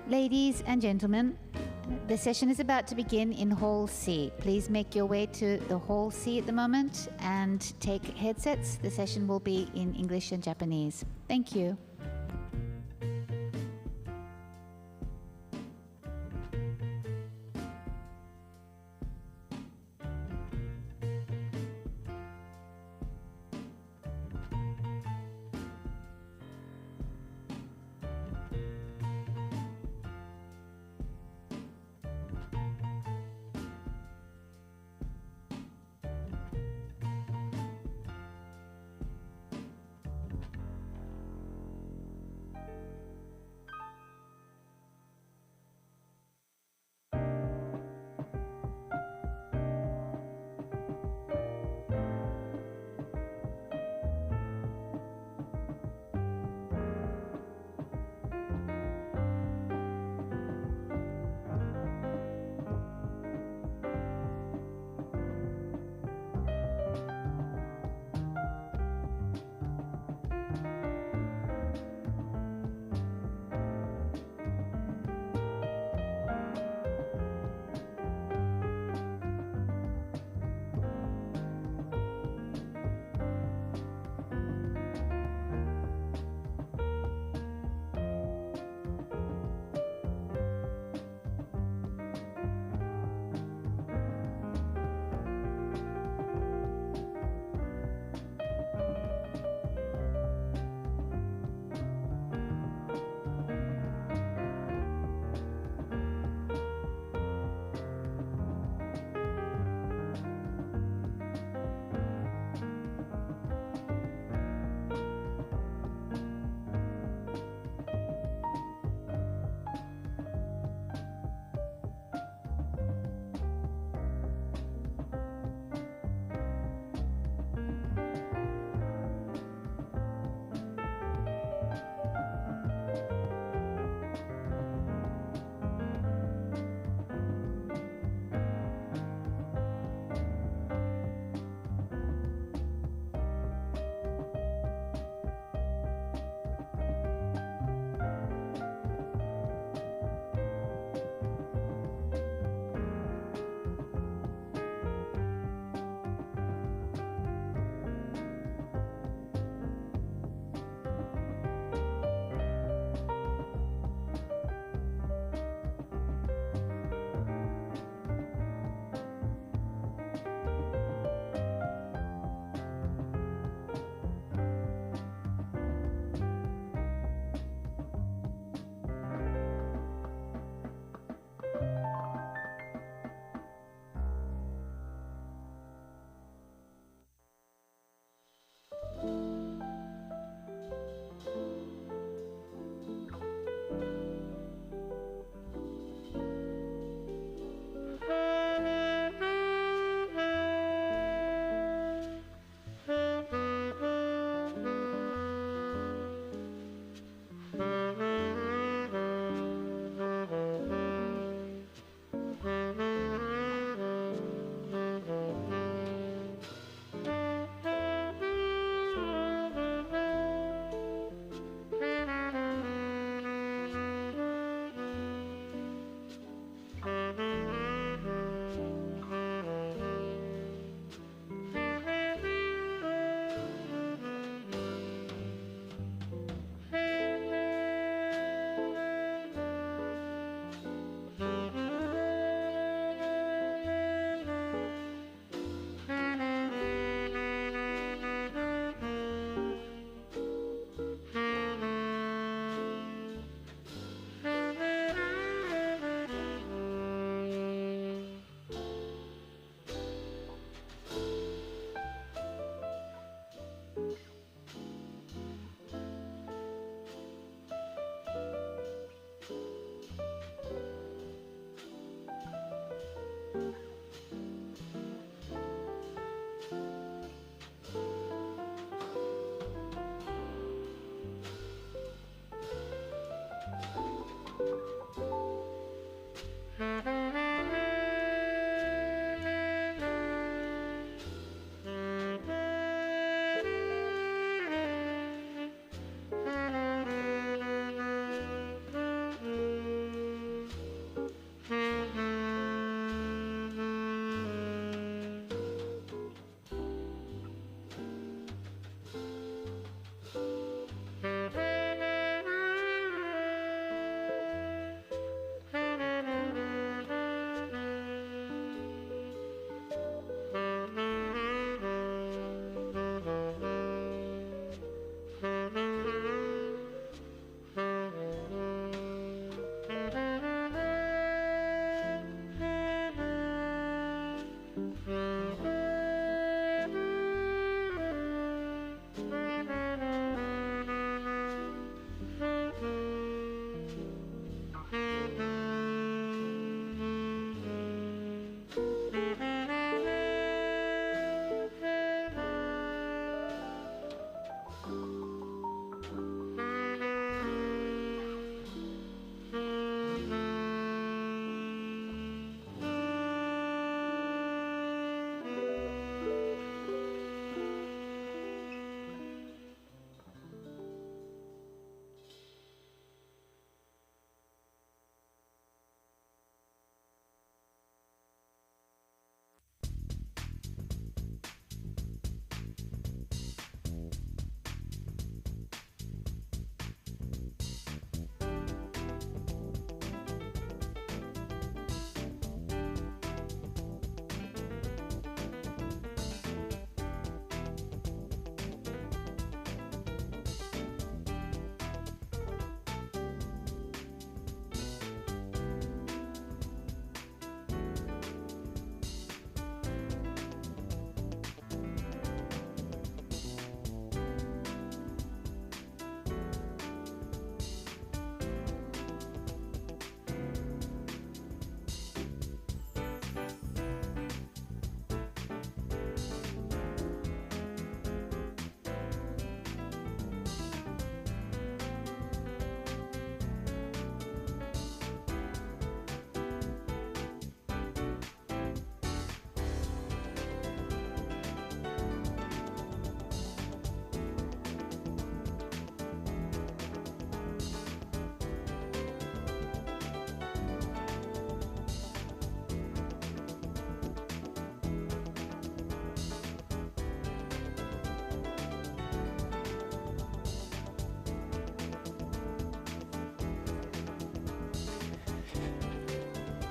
Ladies and gentlemen, the session is about to begin in Hall C. Please make your way to the Hall C at the moment and take headsets. The session will be in English and Japanese. Thank you.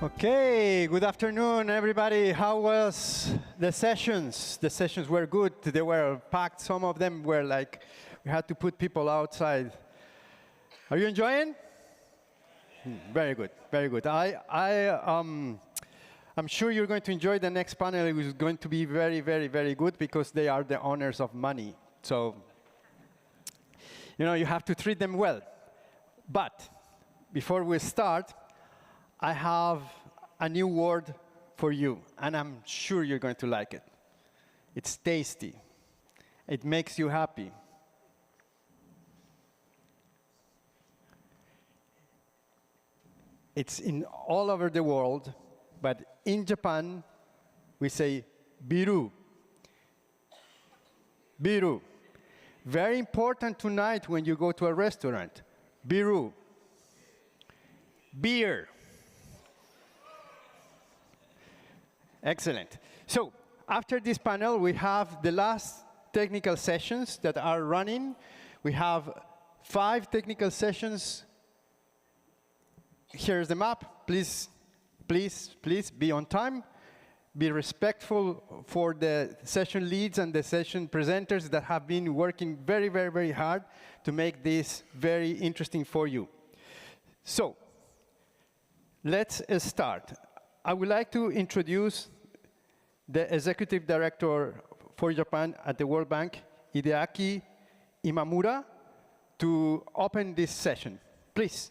Okay, good afternoon, everybody. How was the sessions? The sessions were good. They were packed. Some of them were like, we had to put people outside. Are you enjoying? Very good, very good. I'm sure you're going to enjoy the next panel. It is going to be very, very, very good because they are the owners of money. So, you know, you have to treat them well. But before we start, I have a new word for you, and I'm sure you're going to like it. It's tasty. It makes you happy. It's in all over the world, but in Japan, we say biru. Biru. Very important tonight when you go to a restaurant. Biru. Beer. Excellent. So after this panel, we have the last technical sessions that are running. We have 5 technical sessions. Here's the map. Please, please, please be on time. Be respectful for the session leads and the session presenters that have been working very, very, very hard to make this very interesting for you. So let's start. I would like to introduce the Executive Director for Japan at the World Bank, Hideaki Imamura, to open this session. Please.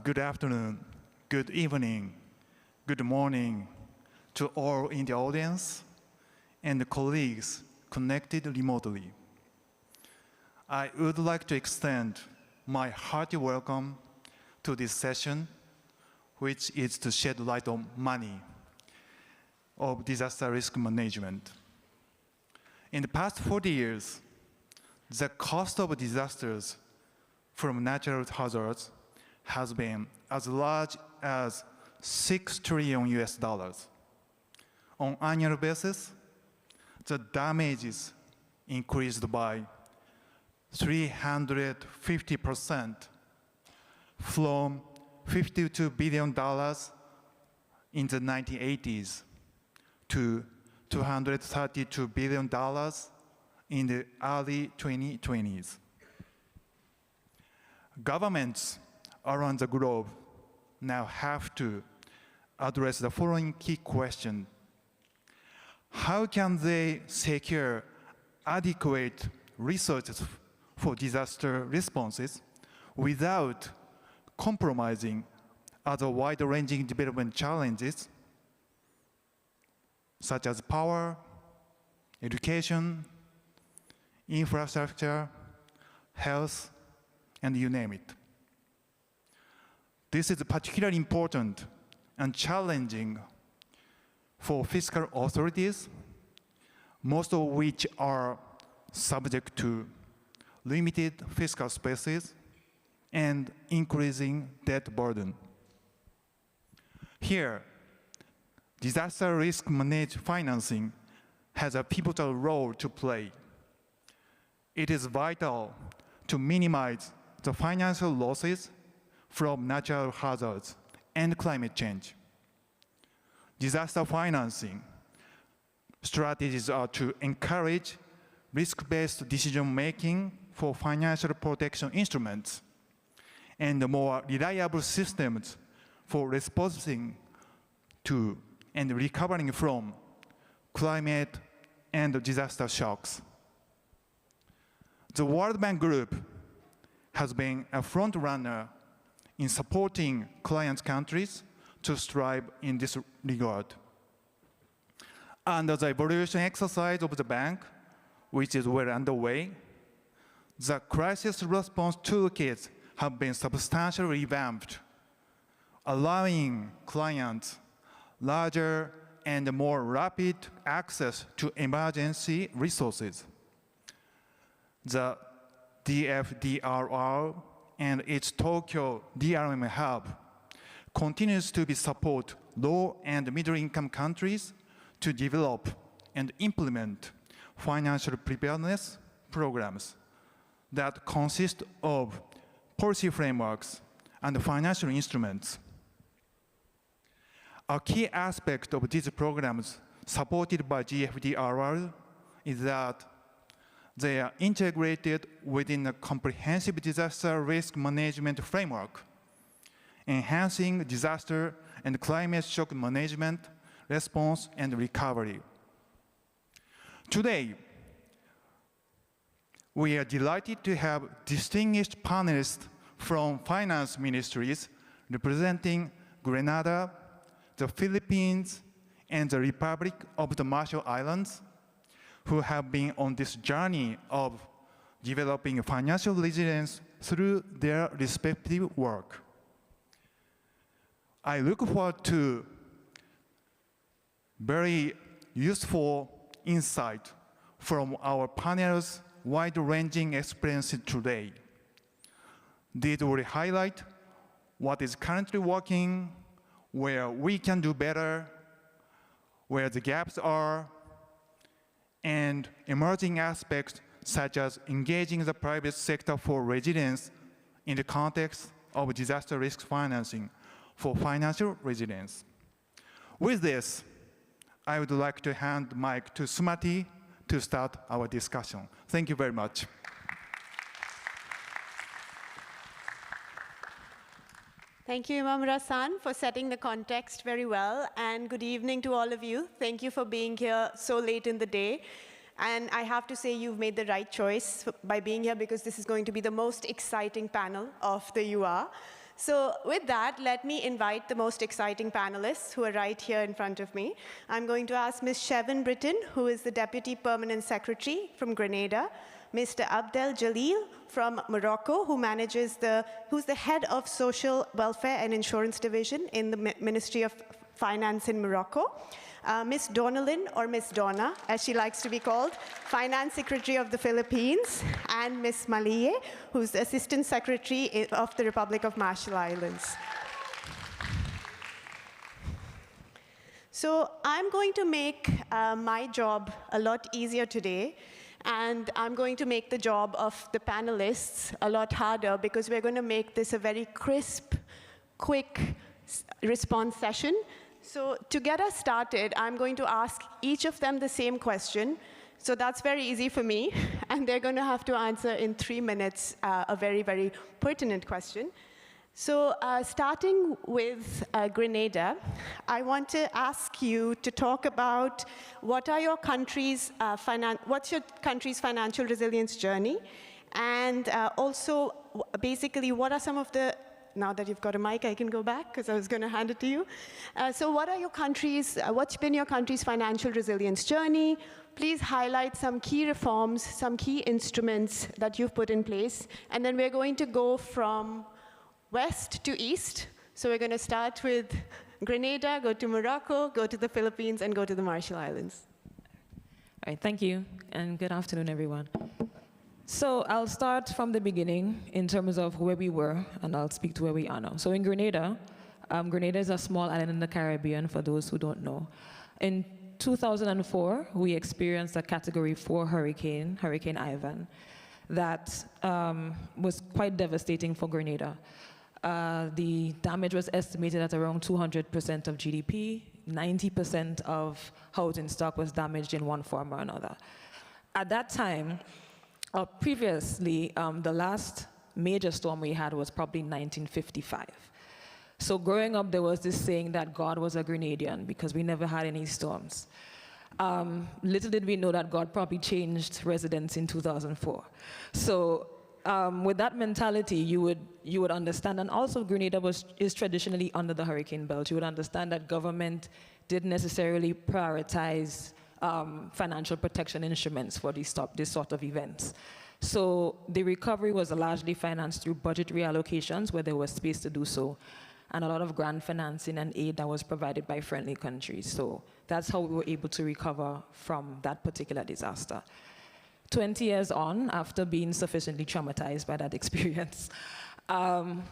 Good afternoon, good evening, good morning to all in the audience and the colleagues connected remotely. I would like to extend my hearty welcome to this session, which is to shed light on money of disaster risk management. In the past 40 years, the cost of disasters from natural hazards has been as large as $6 trillion US. On annual basis, the damages increased by 350% from $52 billion in the 1980s to $232 billion in the early 2020s. Governments around the globe now have to address the following key question. How can they secure adequate resources for disaster responses without compromising other wide-ranging development challenges, such as power, education, infrastructure, health, and you name it. This is particularly important and challenging for fiscal authorities, most of which are subject to limited fiscal spaces and increasing debt burden. Here, disaster risk managed financing has a pivotal role to play. It is vital to minimize the financial losses from natural hazards and climate change. Disaster financing strategies are to encourage risk-based decision-making for financial protection instruments and more reliable systems for responding to and recovering from climate and disaster shocks. The World Bank Group has been a front runner in supporting client countries to strive in this regard. Under the evaluation exercise of the bank, which is well underway, the crisis response toolkits have been substantially revamped, allowing clients larger and more rapid access to emergency resources. The DFDRR and its Tokyo DRM hub continues to be support low and middle-income countries to develop and implement financial preparedness programs that consist of policy frameworks and financial instruments. A key aspect of these programs supported by GFDRR is that they are integrated within a comprehensive disaster risk management framework, enhancing disaster and climate shock management, response, and recovery. Today, we are delighted to have distinguished panelists from finance ministries representing Grenada, the Philippines, and the Republic of the Marshall Islands, who have been on this journey of developing financial resilience through their respective work. I look forward to very useful insight from our panel's wide-ranging experiences today. These will highlight what is currently working, where we can do better, where the gaps are, and emerging aspects such as engaging the private sector for resilience in the context of disaster risk financing for financial resilience. With this, I would like to hand the mic to Sumati to start our discussion. Thank you very much. Thank you, Imamura-san, for setting the context very well, and good evening to all of you. Thank you for being here so late in the day. And I have to say you've made the right choice by being here, because this is going to be the most exciting panel of the UR. So with that, let me invite the most exciting panelists who are right here in front of me. I'm going to ask Ms. Shevin Britton, who is the Deputy Permanent Secretary from Grenada, Mr. Abdel Jalil from Morocco, who's the head of Social Welfare and Insurance Division in the Ministry of Finance in Morocco, Ms. Donalyn, or Ms. Donna, as she likes to be called, Finance Secretary of the Philippines, and Ms. Malie, who's the Assistant Secretary of the Republic of Marshall Islands. So I'm going to make my job a lot easier today, and I'm going to make the job of the panelists a lot harder, because we're going to make this a very crisp, quick response session. So to get us started, I'm going to ask each of them the same question. So that's very easy for me, and they're going to have to answer in 3 minutes a very, very pertinent question. So starting with Grenada, I want to ask you to talk about what's your country's financial resilience journey, and also basically what are some of the, now that you've got a mic, I can go back because I was going to hand it to you. So what are your country's, what's been your country's financial resilience journey? Please highlight some key reforms, some key instruments that you've put in place, and then we're going to go from west to east. So we're going to start with Grenada, go to Morocco, go to the Philippines, and go to the Marshall Islands. All right, thank you, and good afternoon, everyone. So I'll start from the beginning in terms of where we were, and I'll speak to where we are now. So in Grenada, Grenada is a small island in the Caribbean, for those who don't know. In 2004, we experienced a Category 4 hurricane, Hurricane Ivan, that was quite devastating for Grenada. The damage was estimated at around 200% of GDP. 90% of housing stock was damaged in one form or another. At that time, previously, the last major storm we had was probably 1955. So growing up, there was this saying that God was a Grenadian because we never had any storms. Little did we know that God probably changed residents in 2004. So with that mentality, you would understand, and also Grenada is traditionally under the hurricane belt. You would understand that government didn't necessarily prioritize financial protection instruments for this sort of events. So the recovery was largely financed through budget reallocations where there was space to do so, and a lot of grant financing and aid that was provided by friendly countries. So that's how we were able to recover from that particular disaster. 20 years on, after being sufficiently traumatized by that experience,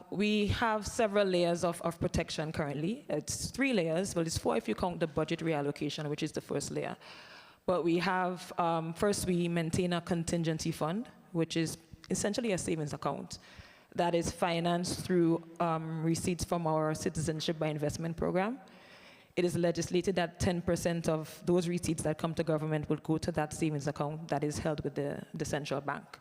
We have several layers of protection currently. It's 3 layers, well, it's 4 if you count the budget reallocation, which is the first layer. But we have, first we maintain a contingency fund, which is essentially a savings account that is financed through receipts from our Citizenship by Investment program. It is legislated that 10% of those receipts that come to government will go to that savings account that is held with the central bank.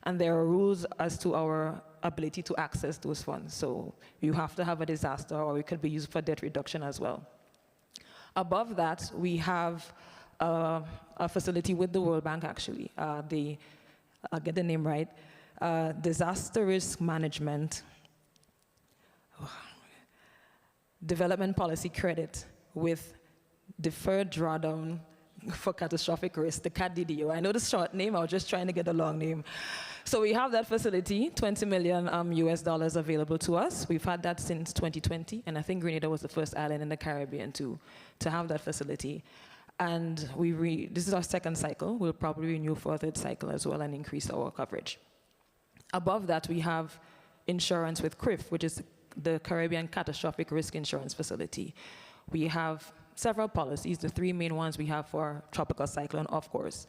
And there are rules as to our ability to access those funds. So you have to have a disaster, or it could be used for debt reduction as well. Above that, we have a facility with the World Bank, actually. I'll get the name right. Disaster Risk Management Development Policy Credit with Deferred Drawdown for Catastrophic Risk, the CADDDO. I know the short name, I was just trying to get the long name. So we have that facility, $20 million US dollars available to us. We've had that since 2020, and I think Grenada was the first island in the Caribbean to have that facility. And this is our second cycle. We'll probably renew for a third cycle as well and increase our coverage. Above that, we have insurance with CRIF, which is the Caribbean Catastrophic Risk Insurance Facility. We have several policies. The 3 main ones we have for tropical cyclone, of course.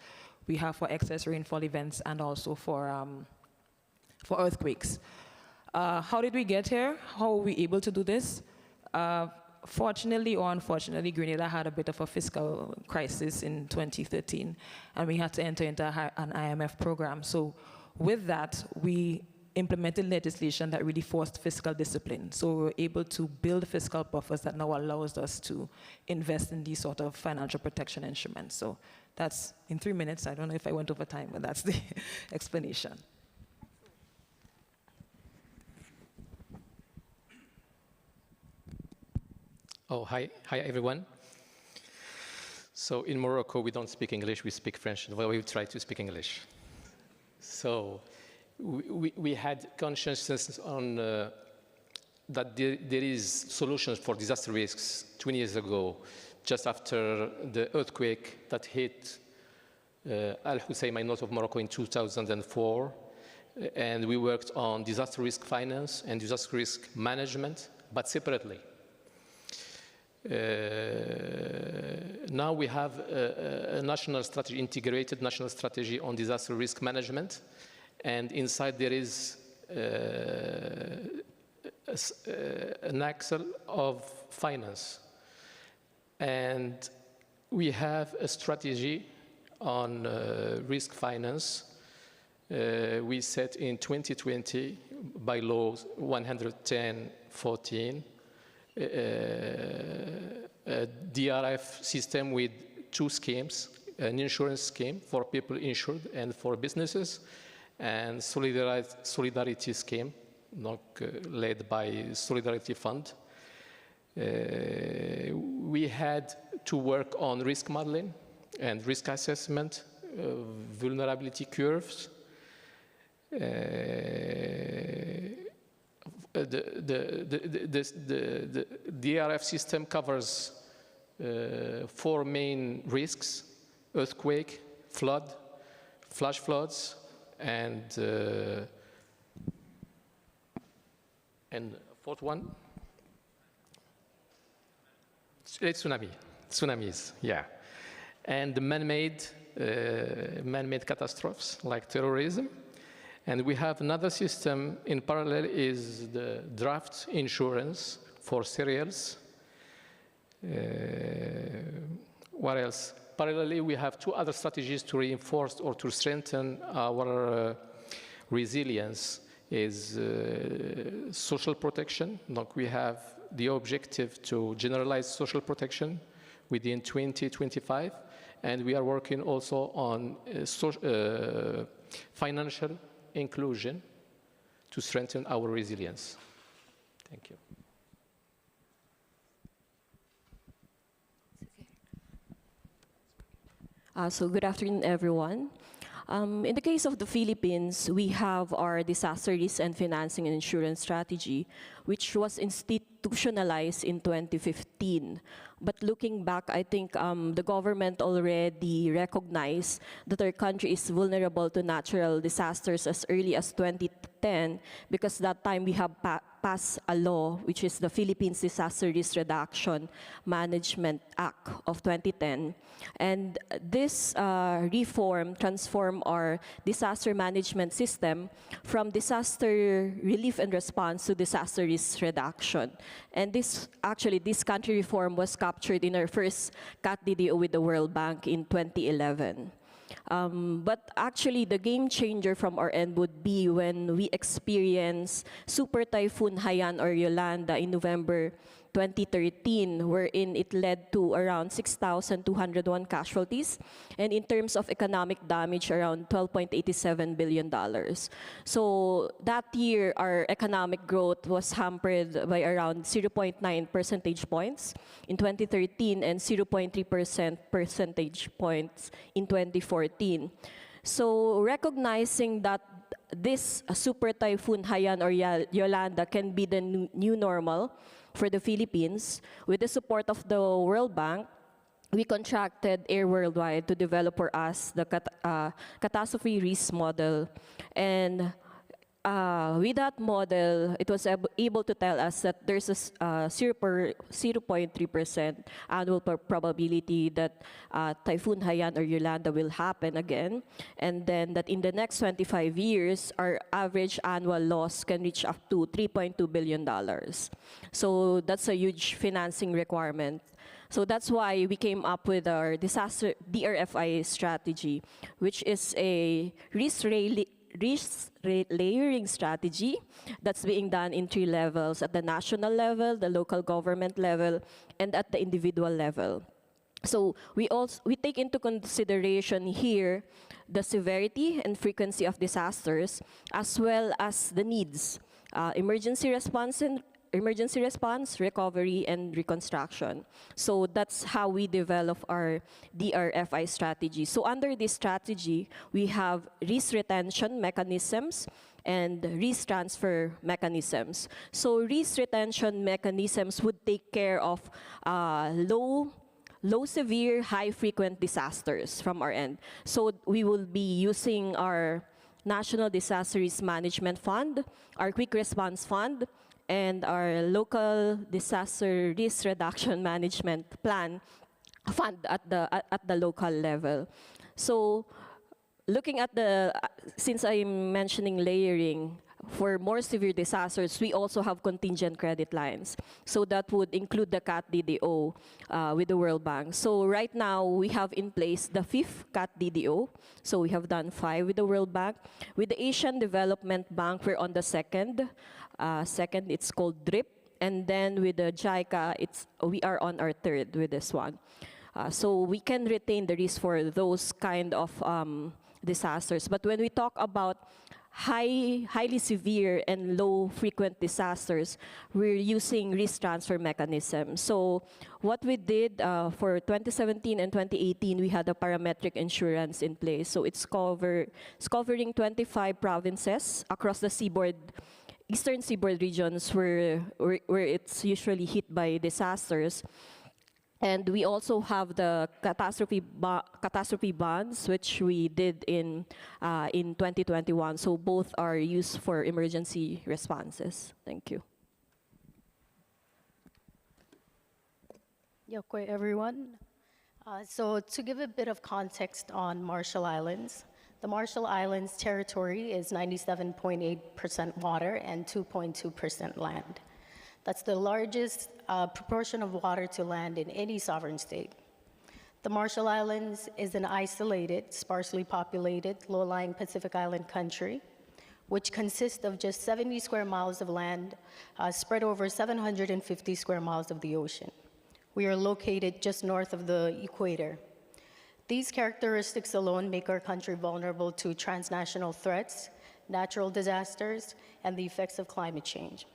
We have for excess rainfall events and also for earthquakes. How did we get here? How were we able to do this? Fortunately or unfortunately, Grenada had a bit of a fiscal crisis in 2013, and we had to enter into an IMF program. So with that, we implemented legislation that really forced fiscal discipline. So we were able to build fiscal buffers that now allows us to invest in these sort of financial protection instruments. So that's in 3 minutes. I don't know if I went over time, but that's the explanation. Oh, hi everyone. So in Morocco, we don't speak English, we speak French. Well, we try to speak English. So we had consciousness on that there is solutions for disaster risks 20 years ago, just after the earthquake that hit Al Hussein, north of Morocco, in 2004. And we worked on disaster risk finance and disaster risk management, but separately. Now we have a national strategy, integrated national strategy on disaster risk management, and inside there is an axle of finance. And we have a strategy on risk finance. We set in 2020 by law 110/14 a DRF system with 2 schemes, an insurance scheme for people insured and for businesses, and solidarity scheme, led by Solidarity Fund. We had to work on risk modeling and risk assessment, vulnerability curves. The DRF system covers 4 main risks: earthquake, flood, flash floods, and fourth one, tsunamis, yeah, and the man-made catastrophes like terrorism. And we have another system in parallel, is the draft insurance for cereals. What else? Parallelly, we have 2 other strategies to reinforce or to strengthen our resilience. Is social protection. We have the objective to generalize social protection within 2025, and we are working also on financial inclusion to strengthen our resilience. Thank you. So good afternoon, everyone. In the case of the Philippines, we have our disaster risk and financing and insurance strategy, which was institutionalized in 2015. But looking back, I think the government already recognized that our country is vulnerable to natural disasters as early as 2010, because that time we have passed a law, which is the Philippines Disaster Risk Reduction Management Act of 2010. And this reform transformed our disaster management system from disaster relief and response to disaster risk reduction. And this country reform was captured in our first CAT DDO with the World Bank in 2011. But actually, the game changer from our end would be when we experience Super Typhoon Haiyan or Yolanda in November 2013, wherein it led to around 6,201 casualties, and in terms of economic damage, around $12.87 billion. So that year, our economic growth was hampered by around 0.9 percentage points in 2013 and 0.3 percentage points in 2014. So recognizing that this Super Typhoon Haiyan or Yolanda can be the new normal for the Philippines, with the support of the World Bank, we contracted Air Worldwide to develop for us the catastrophe risk model. And with that model, it was able to tell us that there's a 0.3% annual probability that Typhoon Haiyan or Yolanda will happen again, and then that in the next 25 years, our average annual loss can reach up to $3.2 billion. So that's a huge financing requirement. So that's why we came up with our disaster DRFI strategy, which is a risk layering strategy that's being done in 3 levels: at the national level, the local government level, and at the individual level. So we take into consideration here the severity and frequency of disasters, as well as the needs, emergency response, recovery, and reconstruction. So that's how we develop our DRFI strategy. So under this strategy, we have risk retention mechanisms and risk transfer mechanisms. So risk retention mechanisms would take care of low severe, high frequent disasters from our end. So we will be using our National Disaster Risk Management Fund, our Quick Response Fund, and our local disaster risk reduction management plan fund at the local level. So looking at since I'm mentioning layering, for more severe disasters, we also have contingent credit lines. So that would include the CAT DDO with the World Bank. So right now, we have in place the 5th CAT DDO. So we have done 5 with the World Bank. With the Asian Development Bank, we're on the 2nd. It's called DRIP. And then with the JICA, we are on our 3rd with this one. So we can retain the risk for those kind of disasters. But when we talk about highly severe and low frequent disasters, we're using risk transfer mechanism. So what we did for 2017 and 2018, we had a parametric insurance in place. So it's covering 25 provinces across the eastern seaboard regions where it's usually hit by disasters. And we also have the catastrophe bonds, which we did in 2021. So both are used for emergency responses. Thank you. Yokwe, everyone. So to give a bit of context on Marshall Islands, the Marshall Islands territory is 97.8% water and 2.2% land. That's the largest proportion of water to land in any sovereign state. The Marshall Islands is an isolated, sparsely populated, low-lying Pacific Island country, which consists of just 70 square miles of land spread over 750 square miles of the ocean. We are located just north of the equator. These characteristics alone make our country vulnerable to transnational threats, natural disasters, and the effects of climate change.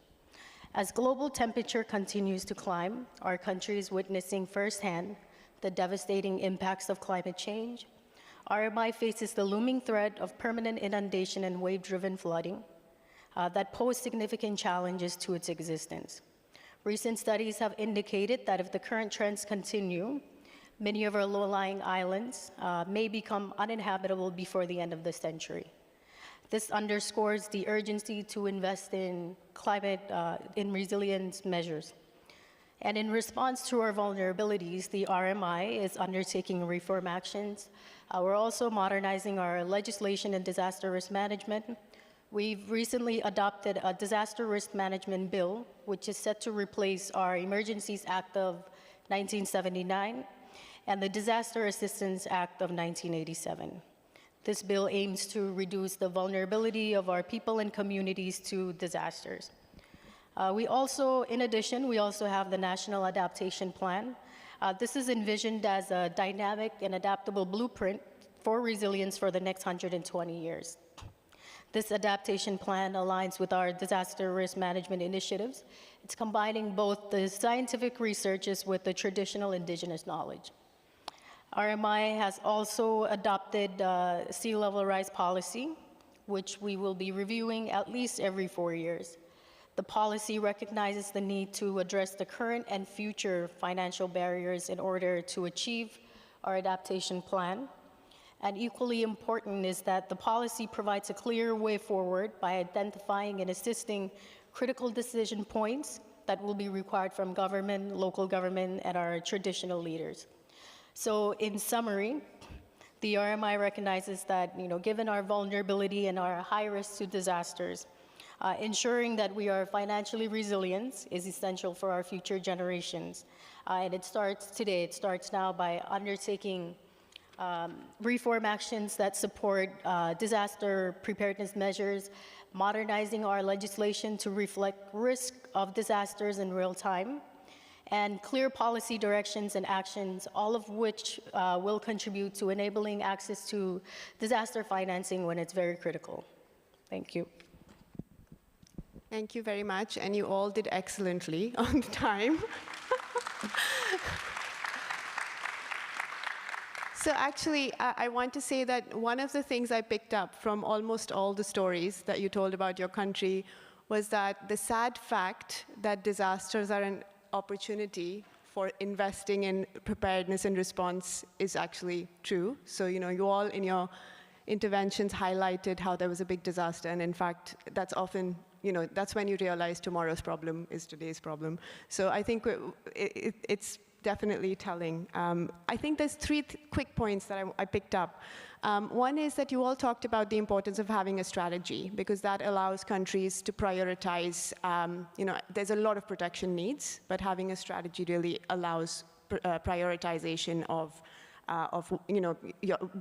As global temperature continues to climb, our country is witnessing firsthand the devastating impacts of climate change. RMI faces the looming threat of permanent inundation and wave-driven flooding that pose significant challenges to its existence. Recent studies have indicated that if the current trends continue, many of our low-lying islands may become uninhabitable before the end of the century. This underscores the urgency to invest in climate, in resilience measures. And in response to our vulnerabilities, the RMI is undertaking reform actions. We're also modernizing our legislation and disaster risk management. We've recently adopted a disaster risk management bill, which is set to replace our Emergencies Act of 1979 and the Disaster Assistance Act of 1987. This bill aims to reduce the vulnerability of our people and communities to disasters. In addition, we also have the National Adaptation Plan. This is envisioned as a dynamic and adaptable blueprint for resilience for the next 120 years. This adaptation plan aligns with our disaster risk management initiatives. It's combining both the scientific researches with the traditional indigenous knowledge. RMI has also adopted sea level rise policy, which we will be reviewing at least every 4 years. The policy recognizes the need to address the current and future financial barriers in order to achieve our adaptation plan. And equally important is that the policy provides a clear way forward by identifying and assisting critical decision points that will be required from government, local government, and our traditional leaders. So in summary, the RMI recognizes that, given our vulnerability and our high risk to disasters, ensuring that we are financially resilient is essential for our future generations. And it starts today. It starts now by undertaking reform actions that support disaster preparedness measures, modernizing our legislation to reflect risk of disasters in real time, and clear policy directions and actions, all of which will contribute to enabling access to disaster financing when it's very critical. Thank you. Thank you very much, and you all did excellently on time. So actually, I want to say that one of the things I picked up from almost all the stories that you told about your country was that the sad fact that disasters are an opportunity for investing in preparedness and response is actually true. So, you all in your interventions highlighted how there was a big disaster, and in fact, that's often, that's when you realize tomorrow's problem is today's problem. So I think it's definitely telling. I think there's three quick points that I picked up. One is that you all talked about the importance of having a strategy, because that allows countries to prioritize. There's a lot of protection needs, but having a strategy really allows prioritization of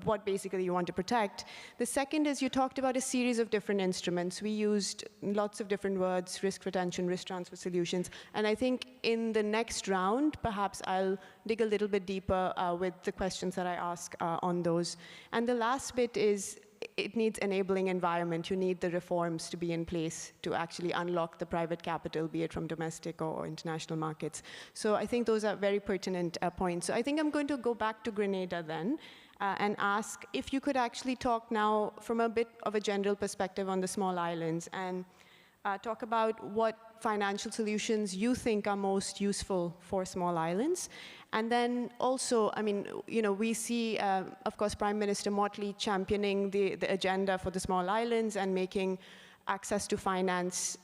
what basically you want to protect. The second is you talked about a series of different instruments. We used lots of different words: risk retention, risk transfer solutions. And I think in the next round, perhaps I'll dig a little bit deeper with the questions that I ask on those. And the last bit is it needs enabling environment. You need the reforms to be in place to actually unlock the private capital, be it from domestic or international markets. So I think those are very pertinent points. So I think I'm going to go back to Grenada then and ask if you could actually talk now from a bit of a general perspective on the small islands and talk about what financial solutions you think are most useful for small islands. And then also, we see, of course, Prime Minister Motley championing the agenda for the small islands and making access to finance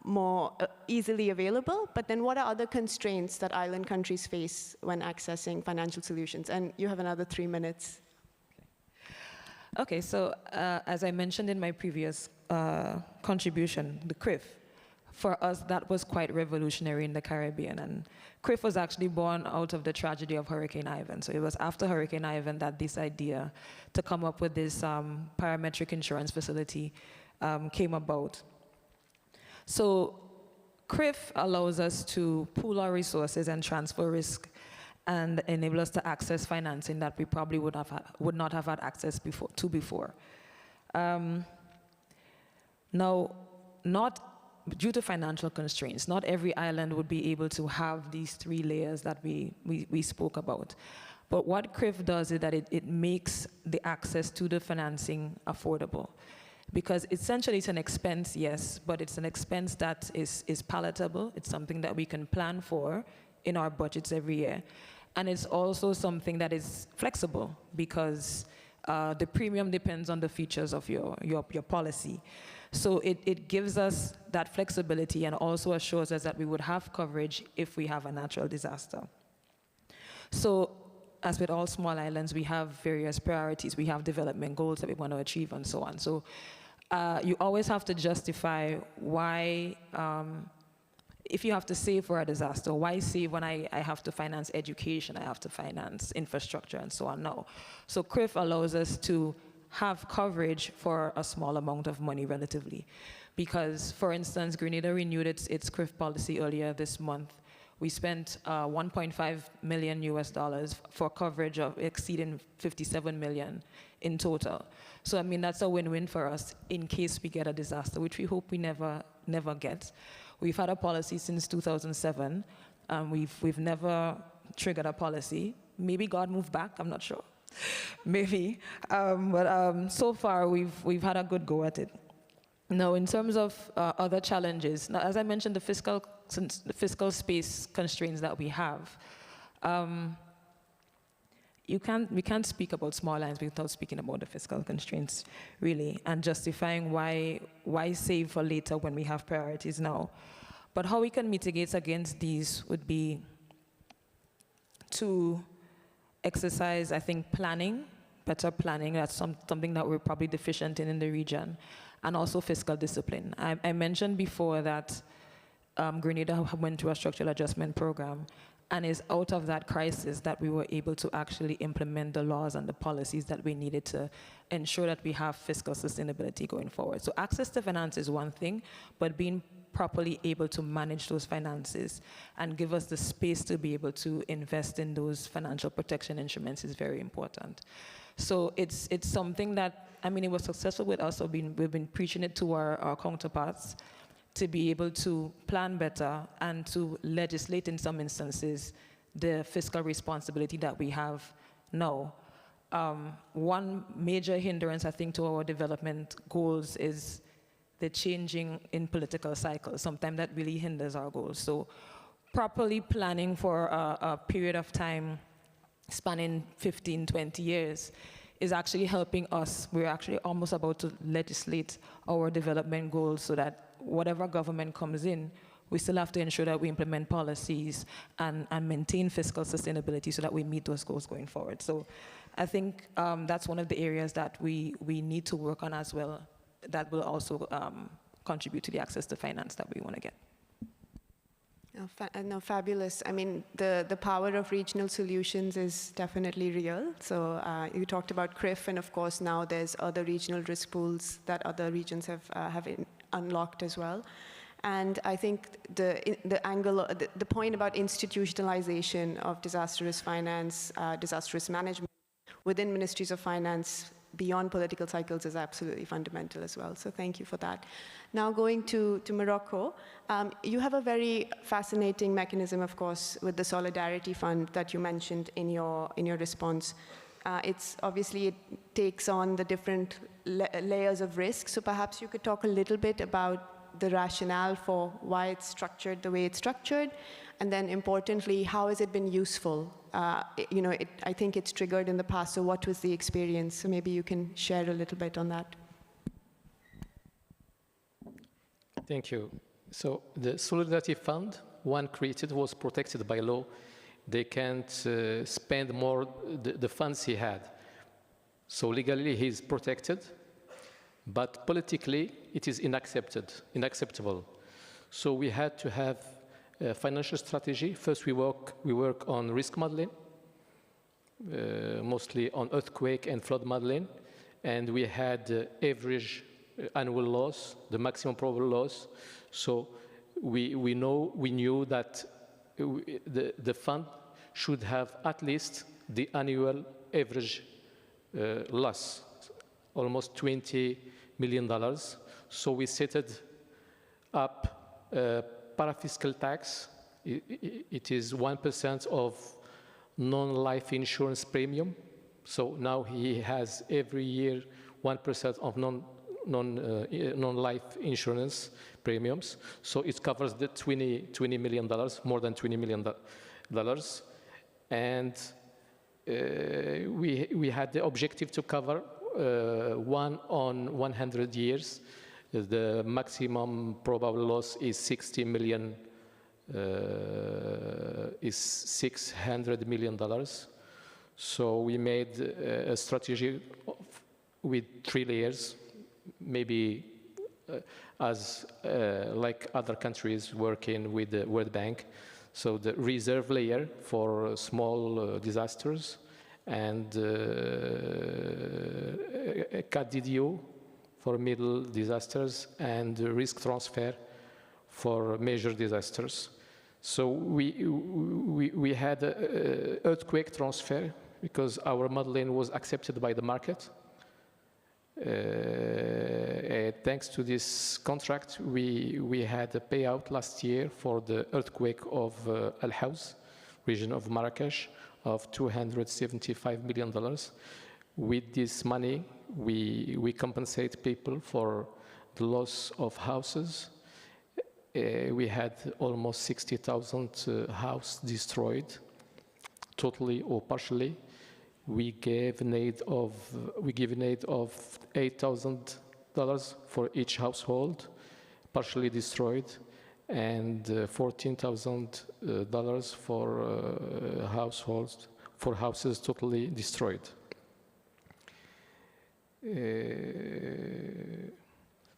more easily available. But then what are other constraints that island countries face when accessing financial solutions? And you have another 3 minutes. Okay, so as I mentioned in my previous contribution, the CRIF, for us, that was quite revolutionary in the Caribbean. And CRIF was actually born out of the tragedy of Hurricane Ivan. So it was after Hurricane Ivan that this idea to come up with this parametric insurance facility came about. So CRIF allows us to pool our resources and transfer risk and enable us to access financing that we probably would not have had access to before. Now, due to financial constraints, not every island would be able to have these 3 layers that we spoke about. But what CRIF does is that it makes the access to the financing affordable. because essentially it's an expense, yes, but it's an expense that is palatable. It's something that we can plan for in our budgets every year. And it's also something that is flexible, because the premium depends on the features of your policy. So it gives us that flexibility and also assures us that we would have coverage if we have a natural disaster. So as with all small islands, we have various priorities. We have development goals that we want to achieve and so on. So you always have to justify why, if you have to save for a disaster, why save when I have to finance education, I have to finance infrastructure and so on? No. So CRIF allows us to have coverage for a small amount of money relatively. Because, for instance, Grenada renewed its CRIF policy earlier this month. We spent $1.5 million US for coverage of exceeding 57 million in total. So I mean, that's a win-win for us in case we get a disaster, which we hope we never get. We've had a policy since 2007. We've never triggered a policy. Maybe God moved back, I'm not sure. Maybe, but so far we've had a good go at it. Now, in terms of other challenges, now, as I mentioned, the fiscal space constraints that we have, we can't speak about small lines without speaking about the fiscal constraints, really, and justifying why save for later when we have priorities now. But how we can mitigate against these would be to exercise, I think, planning, better planning. That's something that we're probably deficient in the region, and also fiscal discipline. I mentioned before that Grenada went through a structural adjustment program, and it's out of that crisis that we were able to actually implement the laws and the policies that we needed to ensure that we have fiscal sustainability going forward. So access to finance is one thing, but being properly able to manage those finances and give us the space to be able to invest in those financial protection instruments is very important. So it's something that, I mean, it was successful with us, so we've been preaching it to our counterparts to be able to plan better and to legislate in some instances the fiscal responsibility that we have now. One major hindrance, I think, to our development goals is the changing in political cycles. Sometimes that really hinders our goals. So properly planning for a period of time spanning 15, 20 years is actually helping us. We're actually almost about to legislate our development goals so that whatever government comes in, we still have to ensure that we implement policies and maintain fiscal sustainability so that we meet those goals going forward. So I think that's one of the areas that we need to work on as well, that will also contribute to the access to finance that we want to get. No, fabulous. I mean, the power of regional solutions is definitely real. So you talked about CRIF, and of course now there's other regional risk pools that other regions have unlocked as well. And I think the point about institutionalization of disaster risk finance, disaster risk management within ministries of finance beyond political cycles is absolutely fundamental as well. So thank you for that. Now going to Morocco, you have a very fascinating mechanism, of course, with the Solidarity Fund that you mentioned in your response. It's obviously, it takes on the different layers of risk. So perhaps you could talk a little bit about the rationale for why it's structured the way it's structured, and then importantly, how has it been useful? I think it's triggered in the past, so what was the experience? So maybe you can share a little bit on that. Thank you. So the Solidarity Fund, one created, was protected by law. They can't spend more the funds he had. So legally he's protected, but politically it is unacceptable. So we had to have a financial strategy. First we work on risk modeling, mostly on earthquake and flood modeling, and we had average annual loss, the maximum probable loss. So we knew that the fund should have at least the annual average loss, almost $20 million. So we set up parafiscal tax. It is 1% of non-life insurance premium. So now he has every year 1% of non-life insurance premiums. So it covers the $20 million, more than $20 million. And we had the objective to cover 1 on 100 years. The maximum probable loss is 60 million, is $600 million. So we made a strategy with 3 layers, maybe as like other countries working with the World Bank. So the reserve layer for small disasters, and a CADDU for middle disasters, and risk transfer for major disasters. So we had earthquake transfer because our modeling was accepted by the market. Thanks to this contract, we had a payout last year for the earthquake of Al Haus, region of Marrakesh, of $275 million. With this money, we compensate people for the loss of houses. We had almost 60,000 houses destroyed, totally or partially. We gave an aid of $8,000 for each household, partially destroyed, and $14,000 for houses totally destroyed.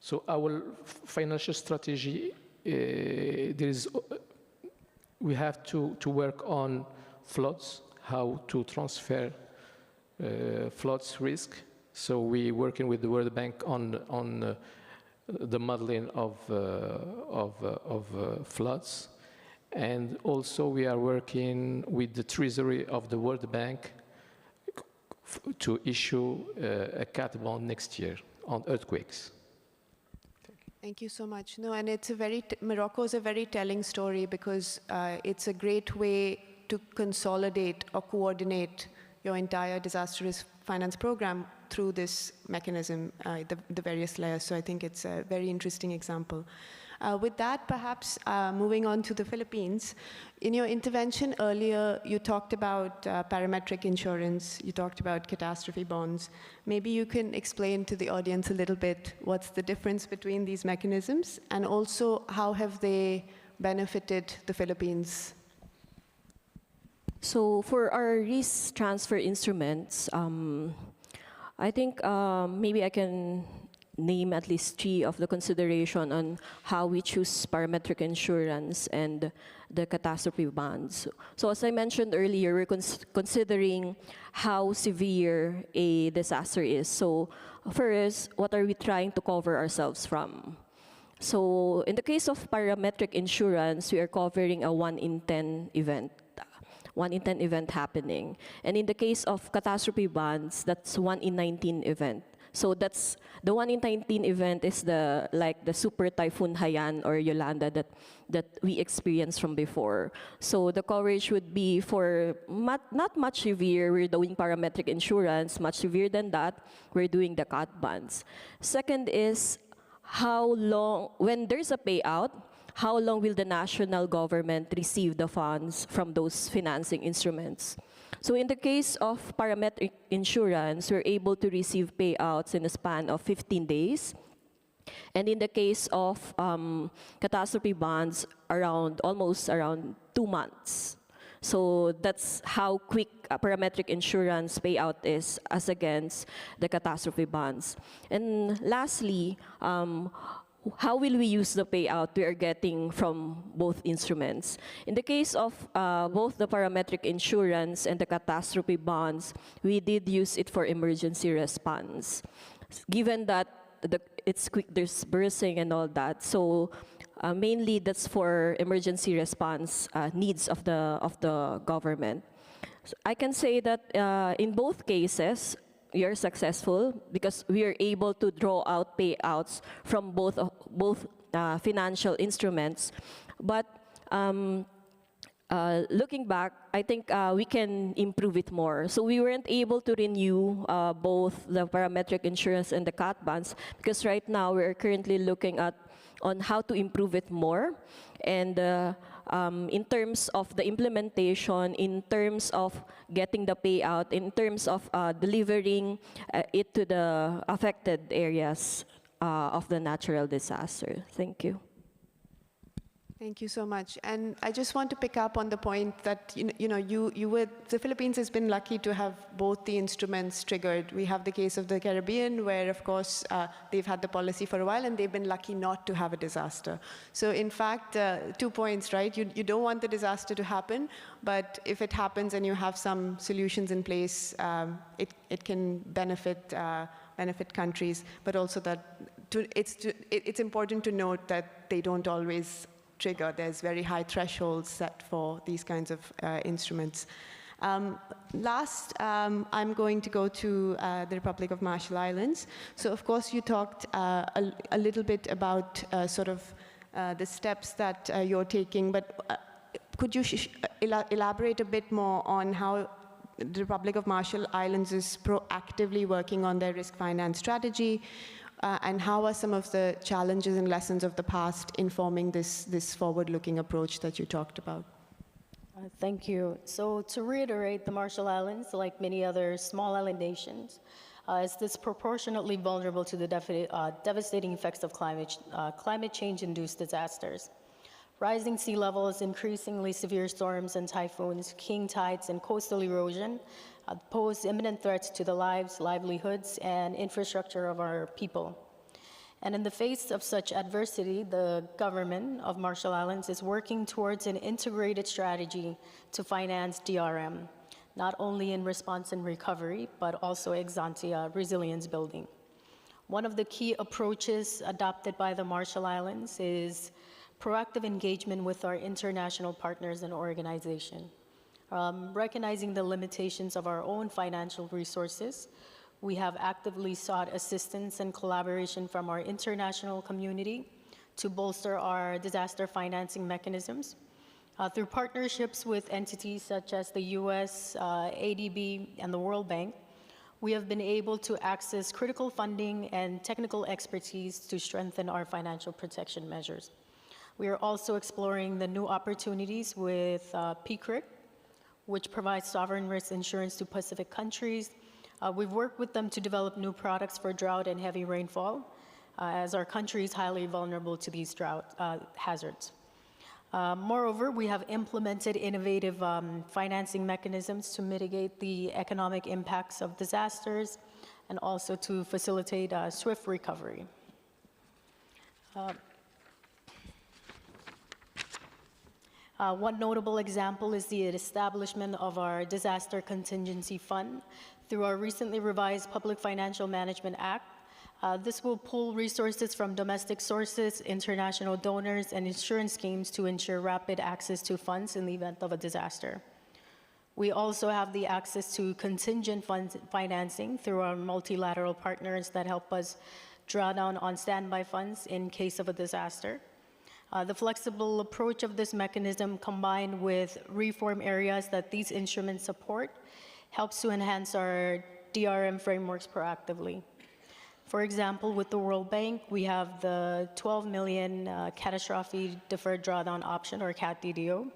So our financial strategy, we have to work on floods, how to transfer floods risk. So we're working with the World Bank on the modeling of floods. And also we are working with the Treasury of the World Bank to issue a cat bond next year on earthquakes. Thank you so much. No, and it's Morocco is a very telling story because it's a great way to consolidate or coordinate your entire disaster risk finance program through this mechanism, the various layers. So I think it's a very interesting example. With that, perhaps moving on to the Philippines. In your intervention earlier, you talked about parametric insurance, you talked about catastrophe bonds. Maybe you can explain to the audience a little bit what's the difference between these mechanisms, and also how have they benefited the Philippines? So for our risk transfer instruments, I think maybe I can name at least 3 of the consideration on how we choose parametric insurance and the catastrophe bonds. So as I mentioned earlier, we're considering how severe a disaster is. So first, what are we trying to cover ourselves from? So in the case of parametric insurance, we are covering a 1 in 10 event. 1 in 10 event happening. And in the case of catastrophe bonds, that's 1 in 19 event. So that's the 1 in 19 event is like the super typhoon Haiyan or Yolanda that we experienced from before. So the coverage would be for not much severe. We're doing parametric insurance. Much severe than that, we're doing the cat bonds. Second is how long, when there's a payout, how long will the national government receive the funds from those financing instruments? So in the case of parametric insurance, we're able to receive payouts in a span of 15 days. And in the case of catastrophe bonds, almost around 2 months. So that's how quick a parametric insurance payout is as against the catastrophe bonds. And lastly, how will we use the payout we are getting from both instruments? In the case of both the parametric insurance and the catastrophe bonds, we did use it for emergency response. Given that it's quick disbursing and all that, so mainly that's for emergency response needs of the government. So I can say that in both cases, we are successful because we are able to draw out payouts from both financial instruments. But looking back, I think we can improve it more. So we weren't able to renew both the parametric insurance and the cat bonds because right now we're currently looking at on how to improve it more. And in terms of the implementation, in terms of getting the payout, in terms of delivering it to the affected areas of the natural disaster. Thank you. Thank you so much. And I just want to pick up on the point that the Philippines has been lucky to have both the instruments triggered. We have the case of the Caribbean, where of course they've had the policy for a while, and they've been lucky not to have a disaster. So in fact, 2 points, right? You don't want the disaster to happen, but if it happens and you have some solutions in place, it can benefit countries, but also that it's important to note that they don't always trigger. There's very high thresholds set for these kinds of instruments. Last, I'm going to go to the Republic of Marshall Islands. So of course you talked a little bit about the steps that you're taking, but could you elaborate a bit more on how the Republic of Marshall Islands is proactively working on their risk finance strategy? And how are some of the challenges and lessons of the past informing this forward-looking approach that you talked about? Thank you. So to reiterate, the Marshall Islands, like many other small island nations, is disproportionately vulnerable to the devastating effects of climate change-induced disasters. Rising sea levels, increasingly severe storms and typhoons, king tides, and coastal erosion pose imminent threats to the lives, livelihoods, and infrastructure of our people. And in the face of such adversity, the government of Marshall Islands is working towards an integrated strategy to finance DRM, not only in response and recovery, but also ex ante resilience building. One of the key approaches adopted by the Marshall Islands is proactive engagement with our international partners and organizations. Recognizing the limitations of our own financial resources, we have actively sought assistance and collaboration from our international community to bolster our disaster financing mechanisms. Through partnerships with entities such as the US, ADB, and the World Bank, we have been able to access critical funding and technical expertise to strengthen our financial protection measures. We are also exploring the new opportunities with PCRIC, which provides sovereign risk insurance to Pacific countries. We've worked with them to develop new products for drought and heavy rainfall, as our country is highly vulnerable to these drought hazards. Moreover, we have implemented innovative financing mechanisms to mitigate the economic impacts of disasters and also to facilitate swift recovery. One notable example is the establishment of our Disaster Contingency Fund through our recently revised Public Financial Management Act. This will pool resources from domestic sources, international donors, and insurance schemes to ensure rapid access to funds in the event of a disaster. We also have the access to contingent financing through our multilateral partners that help us draw down on standby funds in case of a disaster. The flexible approach of this mechanism, combined with reform areas that these instruments support, helps to enhance our DRM frameworks proactively. For example, with the World Bank, we have the 12 million Catastrophe Deferred Drawdown Option, or CAT-DDO.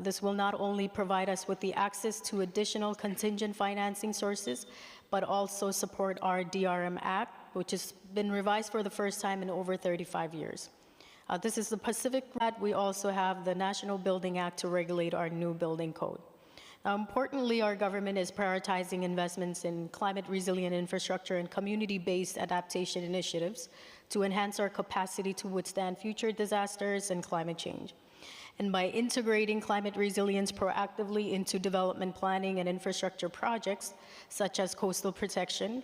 This will not only provide us with the access to additional contingent financing sources, but also support our DRM Act, which has been revised for the first time in over 35 years. This is the Pacific Act. We also have the National Building Act to regulate our new building code. Now, importantly, our government is prioritizing investments in climate-resilient infrastructure and community-based adaptation initiatives to enhance our capacity to withstand future disasters and climate change. And by integrating climate resilience proactively into development planning and infrastructure projects, such as coastal protection,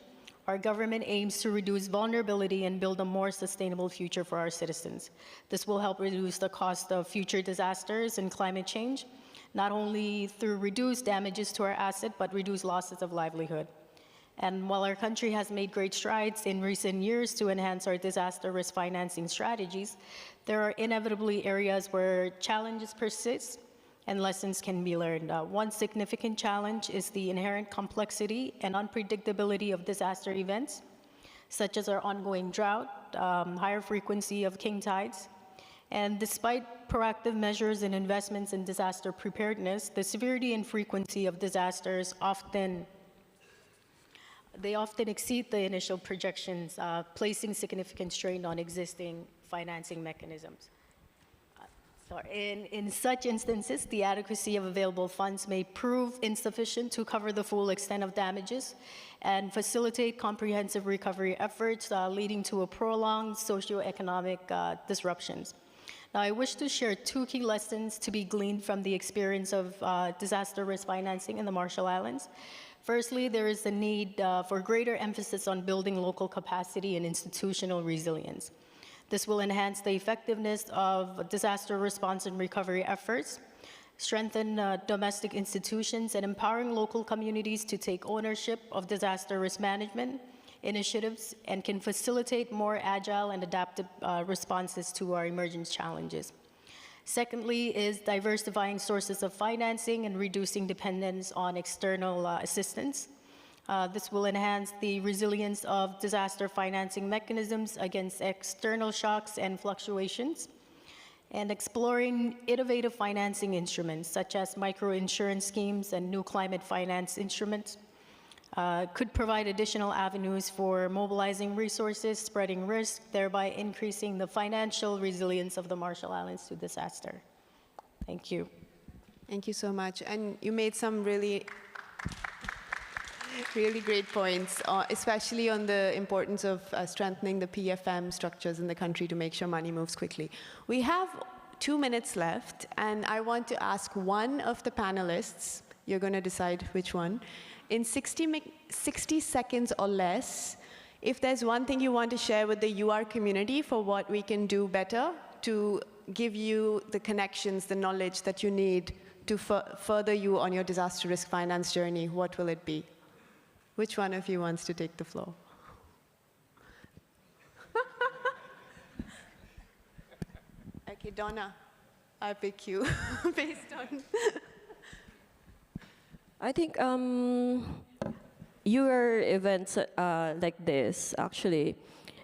our government aims to reduce vulnerability and build a more sustainable future for our citizens. This will help reduce the cost of future disasters and climate change, not only through reduced damages to our asset, but reduced losses of livelihood. And while our country has made great strides in recent years to enhance our disaster risk financing strategies, there are inevitably areas where challenges persist, and lessons can be learned. One significant challenge is the inherent complexity and unpredictability of disaster events, such as our ongoing drought, higher frequency of king tides. And despite proactive measures and investments in disaster preparedness, the severity and frequency of disasters often exceed the initial projections, placing significant strain on existing financing mechanisms. In such instances, the adequacy of available funds may prove insufficient to cover the full extent of damages and facilitate comprehensive recovery efforts, leading to a prolonged socioeconomic disruptions. Now, I wish to share two key lessons to be gleaned from the experience of disaster risk financing in the Marshall Islands. Firstly, there is a need for greater emphasis on building local capacity and institutional resilience. This will enhance the effectiveness of disaster response and recovery efforts, strengthen domestic institutions, and empowering local communities to take ownership of disaster risk management initiatives, and can facilitate more agile and adaptive responses to our emerging challenges. Secondly is diversifying sources of financing and reducing dependence on external assistance. This will enhance the resilience of disaster financing mechanisms against external shocks and fluctuations, and exploring innovative financing instruments such as microinsurance schemes and new climate finance instruments could provide additional avenues for mobilizing resources, spreading risk, thereby increasing the financial resilience of the Marshall Islands to disaster. Thank you. Thank you so much. And you made some really great points, especially on the importance of strengthening the PFM structures in the country to make sure money moves quickly. We have 2 minutes left, and I want to ask one of the panelists, you're going to decide which one, in 60 seconds or less, if there's one thing you want to share with the UR community for what we can do better to give you the connections, the knowledge that you need to further you on your disaster risk finance journey, what will it be? Which one of you wants to take the floor? Okay, Donna, I pick you based on... I think your events like this, actually,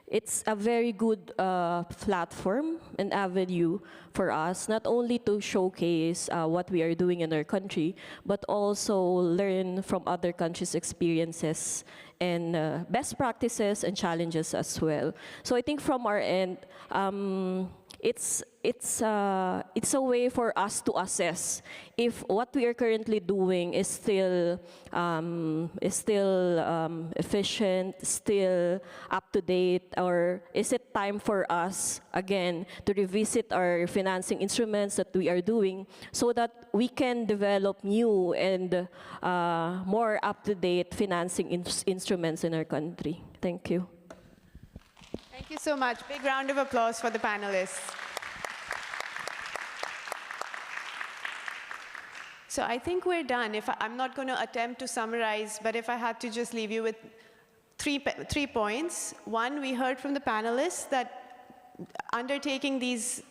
it's a very good platform and avenue for us, not only to showcase what we are doing in our country, but also learn from other countries' experiences and best practices and challenges as well. So I think from our end, it's a way for us to assess if what we are currently doing is still efficient, still up to date, or is it time for us again to revisit our financing instruments that we are doing so that we can develop new and more up to date financing instruments in our country. Thank you. Thank you so much. Big round of applause for the panelists. So I think we're done. I'm not going to attempt to summarize, but if I had to just leave you with three points. One, we heard from the panelists that undertaking these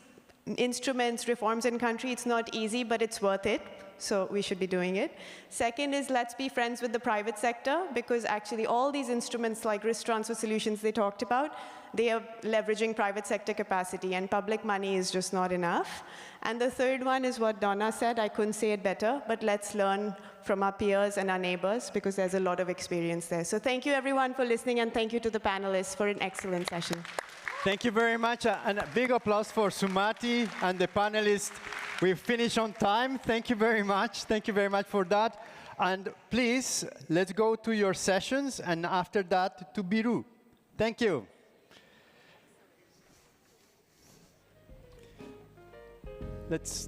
instruments, reforms in country, it's not easy, but it's worth it. So we should be doing it. Second is let's be friends with the private sector, because actually all these instruments like risk transfer solutions they talked about, they are leveraging private sector capacity, and public money is just not enough. And the third one is what Donna said. I couldn't say it better, but let's learn from our peers and our neighbors, because there's a lot of experience there. So thank you everyone for listening, and thank you to the panelists for an excellent session. Thank you very much, and a big applause for Sumati and the panelists. We finished on time. Thank you very much. Thank you very much for that. And please, let's go to your sessions, and after that, to Biru. Thank you. Let's